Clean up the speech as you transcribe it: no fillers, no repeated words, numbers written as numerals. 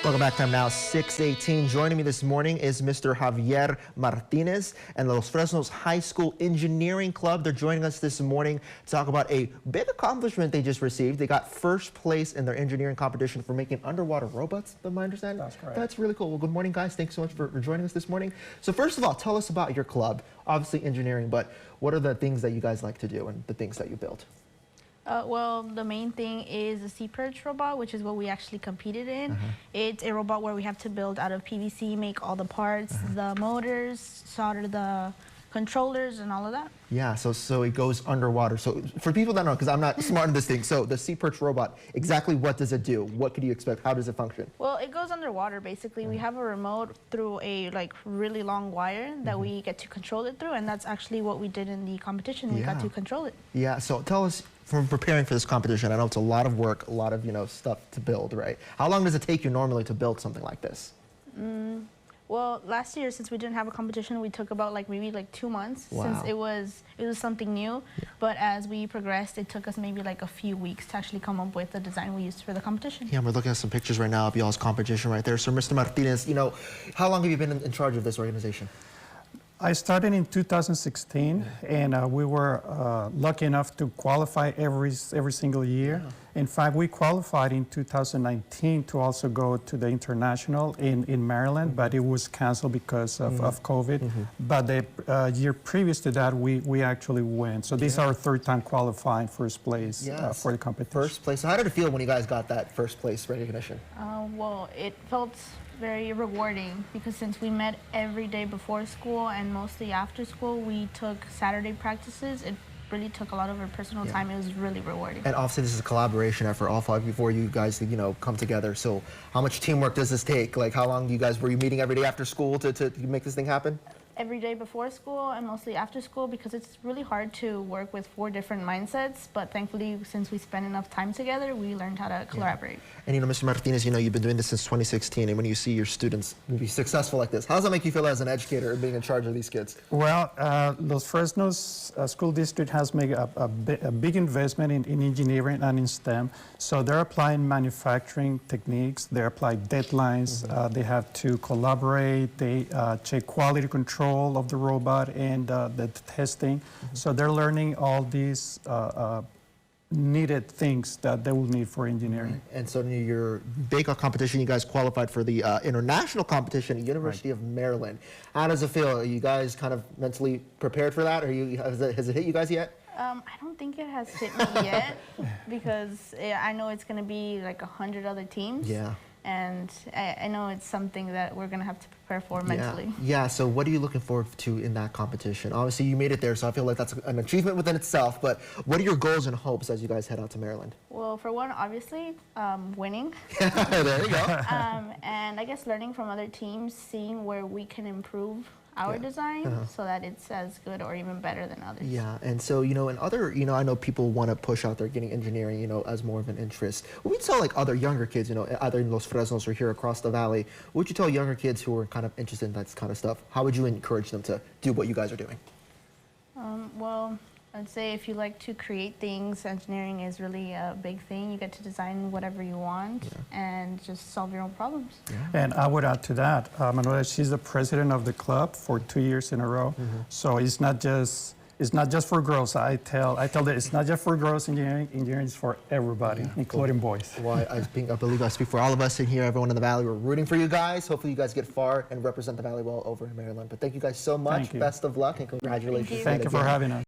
Welcome back. Time now 6:18. Joining me this morning is Mr. Javier Martinez and the Los Fresnos High School Engineering Club. They're joining us this morning to talk about a big accomplishment they just received. They got first place in their engineering competition for making underwater robots, by my understanding. That's correct. That's really cool. Well, good morning, guys. Thanks so much for joining us this morning. So first of all, tell us about your club. Obviously engineering, but what are the things that you guys like to do and the things that you build? Well, the main thing is the sea perch robot, which is what we actually competed in. It's a robot where we have to build out of PVC, make all the parts, the motors, solder the controllers, and all of that. Yeah, so it goes underwater. So for people that don't know, because I'm not smart in this thing, so the sea perch robot, exactly what does it do? What could you expect? How does it function? Well, it goes underwater, basically. We have a remote through a really long wire that we get to control it through, and that's actually what we did in the competition. We got to control it. Yeah, so tell us, from preparing for this competition, I know it's a lot of work, a lot of stuff to build, right? How long does it take you normally to build something like this? Well, last year, since we didn't have a competition, we took about maybe 2 months. Wow. Since it was something new. But as we progressed, it took us maybe a few weeks to actually come up with the design we used for the competition. Yeah, we're looking at some pictures right now of y'all's competition right there. So Mr. Martinez, how long have you been in charge of this organization? I started in 2016, and we were lucky enough to qualify every single year. In fact, we qualified in 2019 to also go to the international in Maryland, but it was canceled because of COVID. But the year previous to that, we actually went. So this is our third time qualifying first place for the competition. First place. So how did it feel when you guys got that first place recognition? Well, it felt very rewarding because since we met every day before school and mostly after school, we took Saturday practices. It really took a lot of our personal time. It was really rewarding. And obviously this is a collaboration effort, all five before you guys come together. So how much teamwork does this take? How long were you meeting every day after school to make this thing happen? Every day before school and mostly after school, because it's really hard to work with 4 different mindsets. But thankfully, since we spent enough time together, we learned how to collaborate. And Mr. Martinez, you've been doing this since 2016, and when you see your students be successful like this, how does that make you feel as an educator being in charge of these kids? Well, Los Fresnos School District has made a big investment in engineering and in STEM. So they're applying manufacturing techniques, they apply deadlines, they have to collaborate, they check quality control of the robot and the testing. So they're learning all these needed things that they will need for engineering. And so your bake off competition, you guys qualified for the international competition at University of Maryland. How does it feel? Are you guys kind of mentally prepared for that? Has it hit you guys yet? I don't think it has hit me yet because I know it's going to be 100 other teams. Yeah. And I know it's something that we're going to have to prepare for mentally. Yeah, so what are you looking forward to in that competition? Obviously, you made it there, so I feel like that's an achievement within itself, but what are your goals and hopes as you guys head out to Maryland? Well, for one, obviously, winning. There you go. And I guess learning from other teams, seeing where we can improve our design so that it's as good or even better than others. Yeah, and so, in other, I know people want to push out there getting engineering, as more of an interest. What would you tell other younger kids, either in Los Fresnos or here across the valley, what would you tell younger kids who are kind of interested in that kind of stuff? How would you encourage them to do what you guys are doing? Well, I'd say if you like to create things, engineering is really a big thing. You get to design whatever you want and just solve your own problems. And I would add to that, Manuela, she's the president of the club for 2 years in a row. So it's not just for girls. I tell that it's not just for girls. Engineering is for everybody, including boys. Well, I believe I speak for all of us in here, everyone in the Valley. We're rooting for you guys. Hopefully you guys get far and represent the Valley well over in Maryland. But thank you guys so much. Best of luck and congratulations. Thank you for having us.